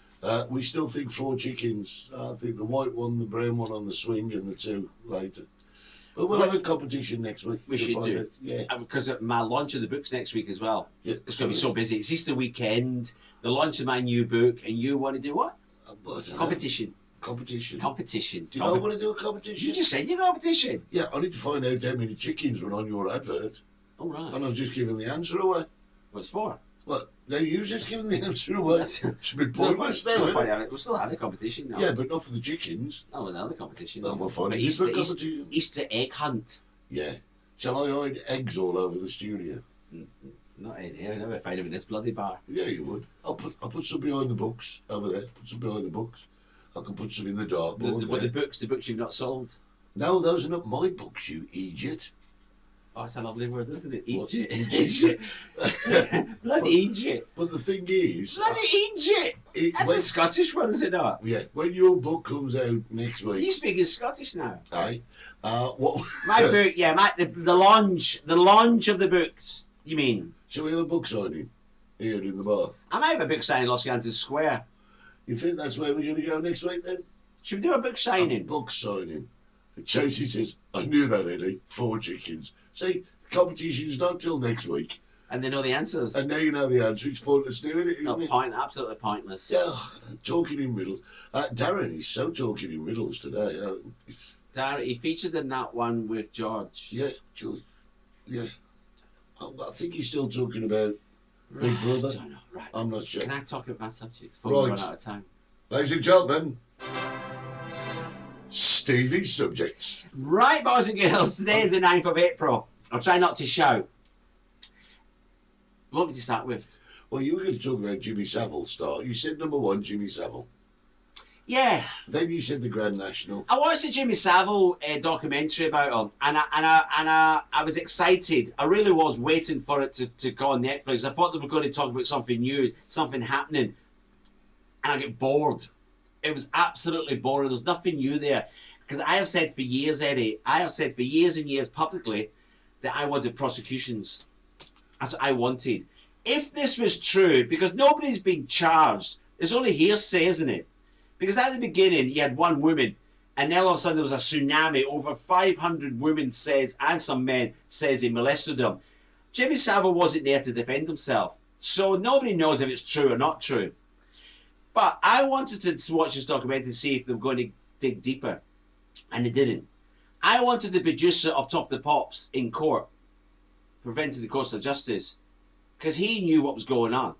we still think 4 chickens. I think the white one, the brown one on the swing, and the 2 later. But we'll have a competition next week. We should do. Yeah. Because my launch of the book's next week as well. Yeah. It's going to be so busy. It's Easter weekend, the launch of my new book, and you want to do what? Competition. Competition. Competition. Do you know want to do a competition? You just said you competition. Yeah, I need to find out how many chickens were on your advert. Oh, right. And I've just given the answer away. What's for? Well, now you've just given the answer away. It's a bit pointless now, isn't it? We'll still have a competition now. Yeah, but not for the chickens. No, we'll have a competition. No, we'll find But a different competition. Easter egg hunt. Yeah. Shall I hide eggs all over the studio? Not in here. I'll never find them in this bloody bar. Yeah, you would. I'll put some behind the books over there. Put some behind the books. I can put some in the dartboard. The books you've not sold. No, those are not my books, you idiot. Oh, it's a lovely word, isn't it? What? Egypt. Bloody Egypt. But the thing is, Bloody Egypt. That's a Scottish word, is it not? yeah, when your book comes out next Are you week, speaking Scottish now? aye, what? My book, yeah, the launch of the books, you mean? Shall we have a book signing here in the bar? I might have a book signing in Los Angeles Square. You think that's where we're going to go next week then? Should we do a book A signing? book signing. Chasey says, I knew that, Eddie. 4 chickens. See, the competition's not till next week. And they know the answers. And now you know the answer. It's pointless doing it, isn't it? Absolutely pointless. Yeah, talking in riddles. Darren is so talking in riddles today. Darren, he featured in that one with George. Yeah, George. Yeah. Oh, I think he's still talking about Big Brother. I don't know. Right. I'm not sure. Can I talk about my subject before we Right. run out of time? Ladies and gentlemen, Stevie's subjects. Right, boys and girls, today is the 9th of April. I'll try not to shout. What would you start with? Well, you were going to talk about Jimmy Savile start. You said number 1, Jimmy Savile. Yeah, Then you said the Grand National. I watched the Jimmy Savile documentary about him, and I was excited. I really was waiting for it to go on Netflix. I thought they were going to talk about something new, something happening, and I get bored. It was absolutely boring. There's nothing new there. Because I have said for years, Eddie, I have said for years and years publicly that I wanted prosecutions. That's what I wanted. If this was true, because nobody's been charged, there's only hearsay, isn't it? Because at the beginning, you had one woman, and then all of a sudden there was a tsunami. Over 500 women says, and some men says he molested them. Jimmy Savile wasn't there to defend himself. So nobody knows if it's true or not true. But I wanted to watch this documentary to see if they were going to dig deeper. And they didn't. I wanted the producer of Top of the Pops in court, preventing the course of justice, because he knew what was going on.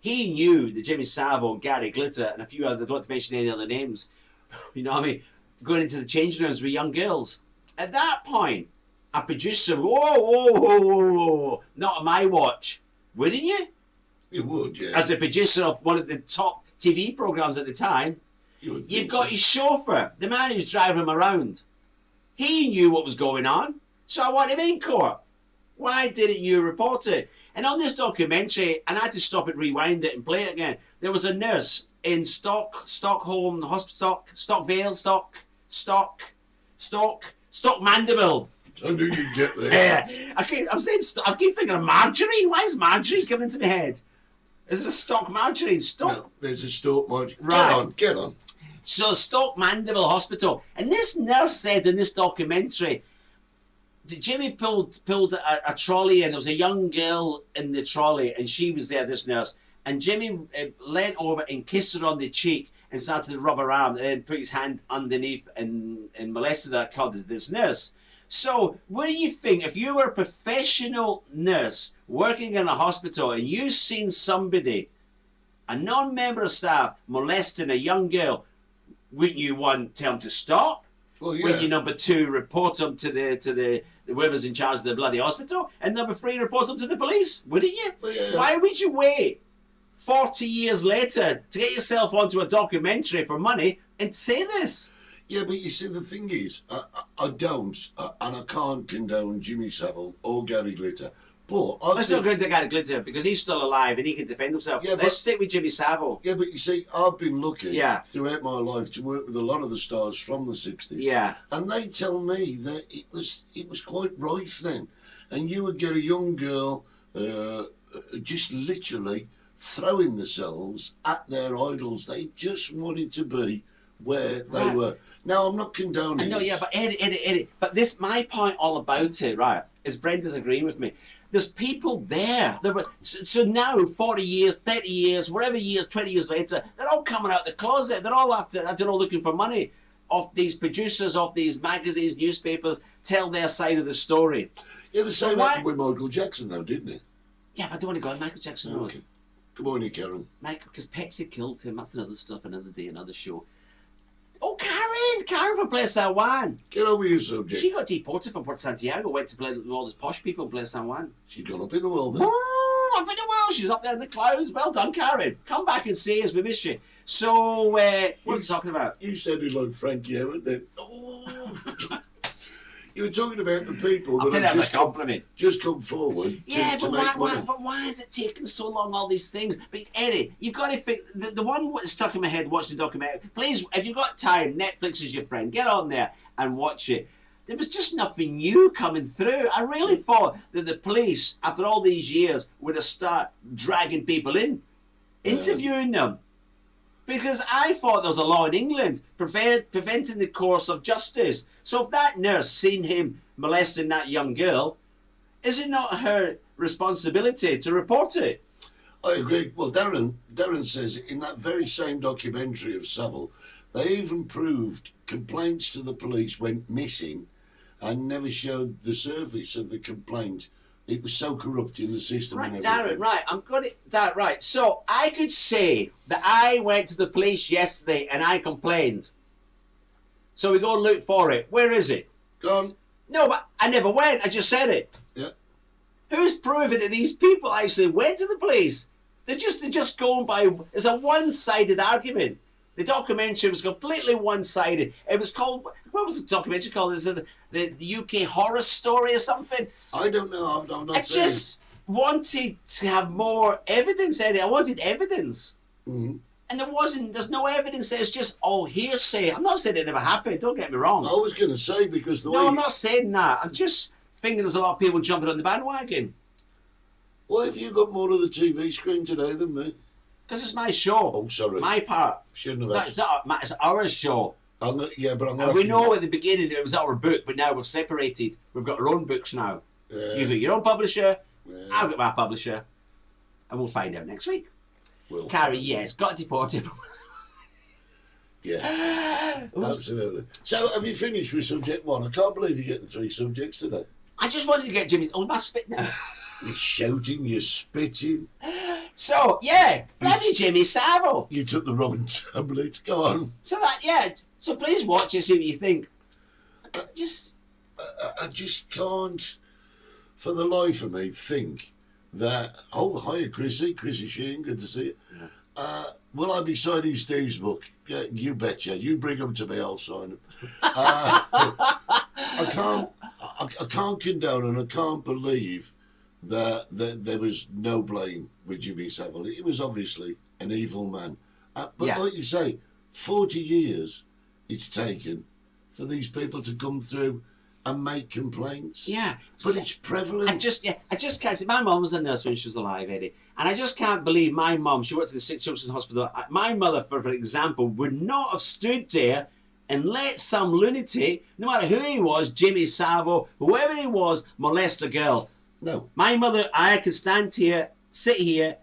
He knew that Jimmy Savile, Gary Glitter, and a few other, I don't want to mention any other names, you know what I mean, going into the changing rooms with young girls. At that point, a producer, whoa, not on my watch, wouldn't you? You would, yeah. As the producer of one of the top TV programmes at the time, you've got his chauffeur, the man who's driving him around. He knew what was going on, so I want him in court. Why didn't you report it? And on this documentary, and I had to stop it, rewind it, and play it again. There was a nurse in Stockholm Hospital, Stock Mandeville. I knew you'd get there. I keep thinking of margarine. Why is margarine coming into my head? Is it a stock margarine? No, there's a stalk margin. Right. Get on. So Stock Mandeville Hospital, and this nurse said in this documentary that Jimmy pulled a trolley, and there was a young girl in the trolley, and she was there, this nurse, and Jimmy leant over and kissed her on the cheek and started to rub her arm, and then put his hand underneath and molested her, called this nurse. So, what do you think, if you were a professional nurse working in a hospital and you seen somebody, a non-member of staff, molesting a young girl, wouldn't you, one, tell them to stop? Well, yeah. Wouldn't you, number 2, report them to the whoever's in charge of the bloody hospital? And number 3, report them to the police? Wouldn't you? Well, yeah. Why would you wait 40 years later to get yourself onto a documentary for money and say this? Yeah, but you see, the thing is, I don't, and I can't condone Jimmy Savile or Gary Glitter, but Let's not go to Gary Glitter because he's still alive and he can defend himself. Yeah, Let's stick with Jimmy Savile. Yeah, but you see, I've been lucky Yeah. throughout my life to work with a lot of the stars from the 60s. Yeah. And they tell me that it was quite rife then. And you would get a young girl just literally throwing themselves at their idols. They just wanted to be where they Right. were. Now, I'm not condoning I know, it. yeah, but Eddie. But my point all about it, right, is Brenda's agreeing with me. There's people there. So now, 40 years, 30 years, whatever years, 20 years later, they're all coming out the closet. They're all looking for money off these producers, off these magazines, newspapers, tell their side of the story. Yeah, the same why- happened with Michael Jackson, though, didn't it? Yeah, but I don't want to go on Michael Jackson Road. Okay. Good morning, Karen. Michael, because Pepsi killed him. That's another stuff, another day, another show. Oh, Karen from Play San Juan. Get over your subject. She got deported from Port Santiago, went to play with all those posh people in Play San Juan. She's gone up in the world then. Up in the world, she's up there in the clouds. Well done, Karen. Come back and see us, we miss you. So, what are we talking about? You sounded like Frankie Howard then. Oh. You were talking about the people I'll that take have that as a compliment. just come forward to make money. But why is it taking so long, all these things? But Eddie, you've got to think, the one that's stuck in my head watching the documentary, please, if you've got time, Netflix is your friend, get on there and watch it. There was just nothing new coming through. I really thought that the police, after all these years, would have started dragging people in, interviewing them. Because I thought there was a law in England preventing the course of justice. So if that nurse seen him molesting that young girl, is it not her responsibility to report it? I agree. Well, Darren says in that very same documentary of Savile, they even proved complaints to the police went missing and never showed the surface of the complaint. It was so corrupt in the system. Right, and Darren, right, I'm got it, Darren, right. So I could say that I went to the police yesterday and I complained. So we go and look for it. Where is it? Gone. No, but I never went. I just said it. Yeah. Who's proving that these people actually went to the police? They're just going by. It's a one-sided argument. The documentary was completely one-sided. It was called, what was the documentary called? Is it the UK horror story or something? I don't know. I've not I seen just wanted to have more evidence, Eddie. I wanted evidence. Mm-hmm. And there's no evidence there. It's just all hearsay. I'm not saying it never happened, don't get me wrong. I was going to say, because the way... No, I'm not saying that. I'm just thinking there's a lot of people jumping on the bandwagon. Why have you got more of the TV screen today than me? Because it's my show. Oh, sorry. My part. Shouldn't have asked. It's our show. Yeah, but I'm going And we know at the beginning it was our book, but now we've separated. We've got our own books now. You've got your own publisher. I've got my publisher. And we'll find out next week. Carrie, yes, got deported. Yeah, absolutely. So, have you finished with subject one? I can't believe you're getting 3 subjects today. I just wanted to get Jimmy's... Oh, my spit now. You're shouting, you're spitting. So, yeah, bloody Jimmy Savile. You took the wrong tablet. Go on. So please watch and see what you think. I just can't, for the life of me, think that... Oh, hiya, Chrissy. Chrissy Sheen, good to see you. Yeah. Will I be signing Steve's book? Yeah, you betcha. You bring them to me, I'll sign them. I can't condone and I can't believe that there was no blame with Jimmy Savile. It was obviously an evil man. But like you say, 40 years it's taken for these people to come through and make complaints. Yeah. But it's prevalent. I just can't see. My mum was a nurse when she was alive, Eddie. And I just can't believe my mum, she worked at the St. Children's Hospital. My mother, for example, would not have stood there and let some lunatic, no matter who he was, Jimmy Savile, whoever he was, molest a girl. No. My mother, I can sit here,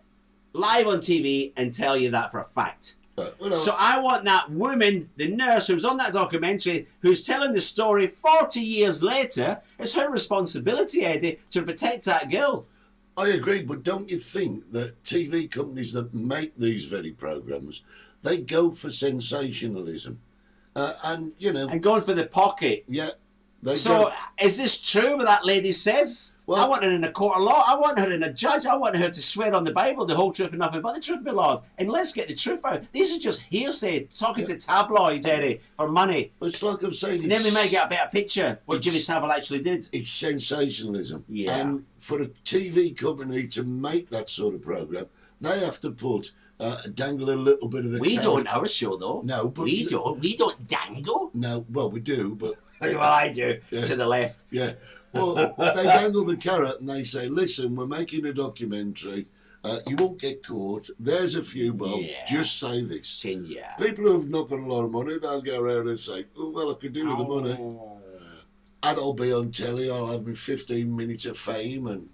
live on TV and tell you that for a fact. So I want that woman, the nurse who's on that documentary, who's telling the story 40 years later, it's her responsibility, Eddie, to protect that girl. I agree, but don't you think that TV companies that make these very programmes, they go for sensationalism? And going for the pocket. Yeah. So, is this true what that lady says? Well, I want her in a court of law. I want her in a judge. I want her to swear on the Bible, the whole truth and nothing but the truth, my lord. And let's get the truth out. These are just hearsay, talking to tabloids, Eddie, for money. It's like I'm saying. And then we may get a better picture what Jimmy Savile actually did. It's sensationalism. Yeah. And for a TV company to make that sort of programme, they have to dangle a little bit of a We carrot. don't, our show, though. No, but... We don't dangle. No, well, we do, but... Well, I do, to the left. Yeah. Well, they dangle the carrot and they say, listen, we're making a documentary. You won't get caught. There's a few bob. Yeah. Just say this. Yeah. People who've not got a lot of money, they'll go around and say, oh, well, I could do with the money. And I'll be on telly. I'll have my 15 minutes of fame. And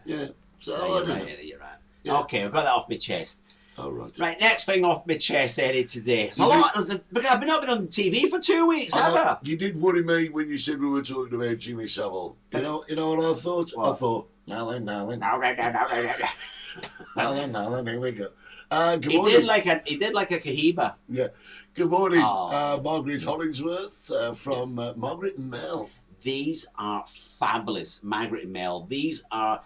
yeah. So, You're right. Yeah. Okay, I've got that off my chest. All right. Right, next thing off my chest, Eddie, today. It's a lot. Because I've not been on TV for 2 weeks, have I? You did worry me when you said we were talking about Jimmy Savile. You know what I thought? What? I thought, now then, here we go. Good morning. He did like a Cohiba. Yeah. Good morning, Margaret Hollingsworth from Margaret and Mel. These are fabulous, Margaret and Mel. These are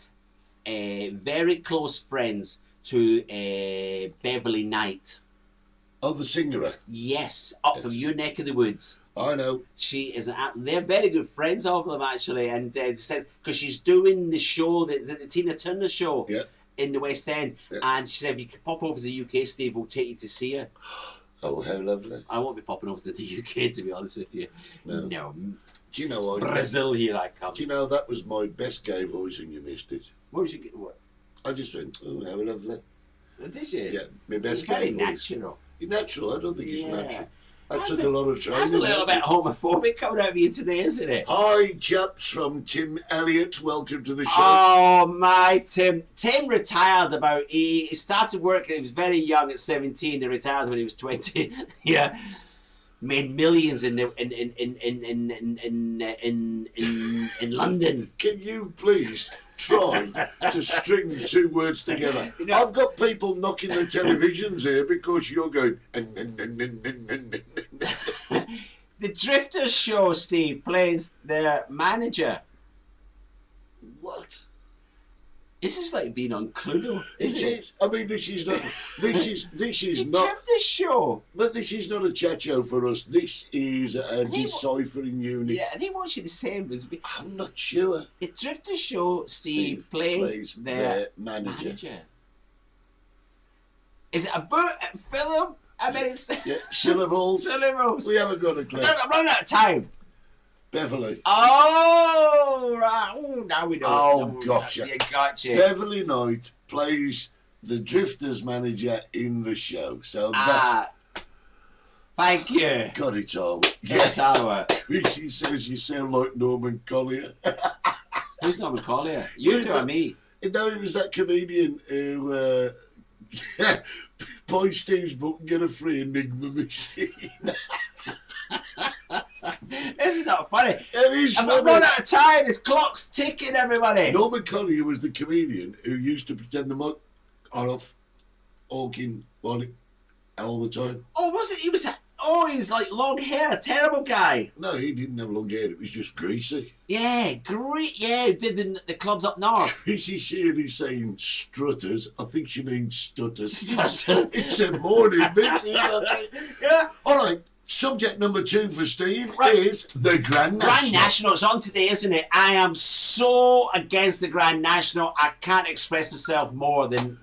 very close friends to Beverly Knight. Oh, the singer. Yes, up from your neck of the woods. I know. She is they're very good friends of them actually, and it says because she's doing the show that's the Tina Turner show in the West End, and she said if you could pop over to the UK, Steve, we'll take you to see her. Oh, how lovely! I won't be popping over to the UK to be honest with you. No. Do you know what? Brazil, here I come. Do you know that was my best gay voice and you missed it? What was you? What? I just went, oh, how lovely. Did you? Yeah, my best It's very gay voice. natural. You're natural. I don't think it's natural. That That's took a lot of training. That's a little bit homophobic coming out of you today, isn't it? Hi, chaps, from Tim Elliott. Welcome to the show. Oh, my Tim. Tim retired he started working, he was very young at 17, and retired when he was 20. Yeah. Made millions in London. Can you please try to string two words together? You know, I've got people knocking the televisions here because you're going. The Drifters show, Steve, plays their manager. What? This is like being on Cluedo, isn't it? I mean, this is not. This is The not. Drifters show. But this is not a chat show for us. This is a deciphering unit. Yeah, and he wants you to say it was. I'm not sure. The Drifters show, Steve plays their manager. Is it a book, a film? I mean, it's syllables. Syllables. We haven't got a clue. I'm running out of time. Beverly. Oh, right. Oh, now we know. Oh, gotcha. Yeah, gotcha. Beverly Knight plays the Drifters manager in the show. So that's... Thank you. Got it all. Yes, Howard. Chrissy says you sound like Norman Collier. Who's Norman Collier? You do or me? No, he was that comedian who... buy Steve's book and get a free Enigma machine. This is not funny. It is funny. I'm run out of time. This clock's ticking, everybody. Norman Collier was the comedian who used to pretend the mic on off, talking on it all the time. Oh, was it? He was like long hair, terrible guy. No, he didn't have long hair. It was just greasy. Yeah, great. Yeah, did the clubs up north. Chrissy Shirley saying strutters. I think she means stutters. Stutters. It's a morning, bitch. Yeah. All right. Subject number 2 for Steve is the Grand National. Grand National, it's on today, isn't it? I am so against the Grand National. I can't express myself more than,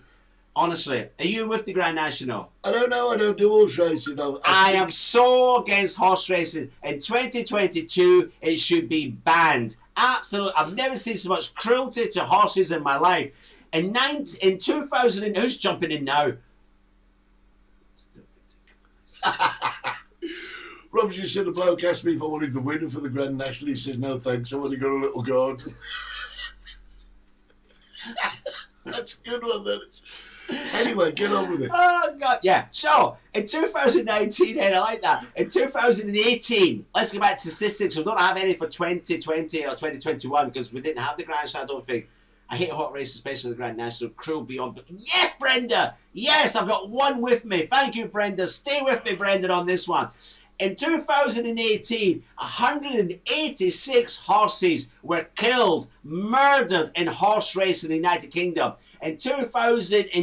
honestly. Are you with the Grand National? I don't know. I don't do horse racing. I am so against horse racing. In 2022, it should be banned. Absolutely. I've never seen so much cruelty to horses in my life. In 2000, who's jumping in now? Rob's just said a bloke asked me if I wanted the winner for the Grand National. He says, no thanks, I've only got a little garden. That's a good one, that is. Anyway, get on with it. Oh, God, yeah. So, in 2019, I like that. In 2018, let's go back to statistics. We don't have any for 2020 or 2021 because we didn't have the Grand National, I don't think. I hate hot races, especially the Grand National. Cruel beyond. Yes, Brenda! Yes, I've got one with me. Thank you, Brenda. Stay with me, Brendan, on this one. In 2018, 186 horses were killed, murdered in horse racing in the United Kingdom. In 2019,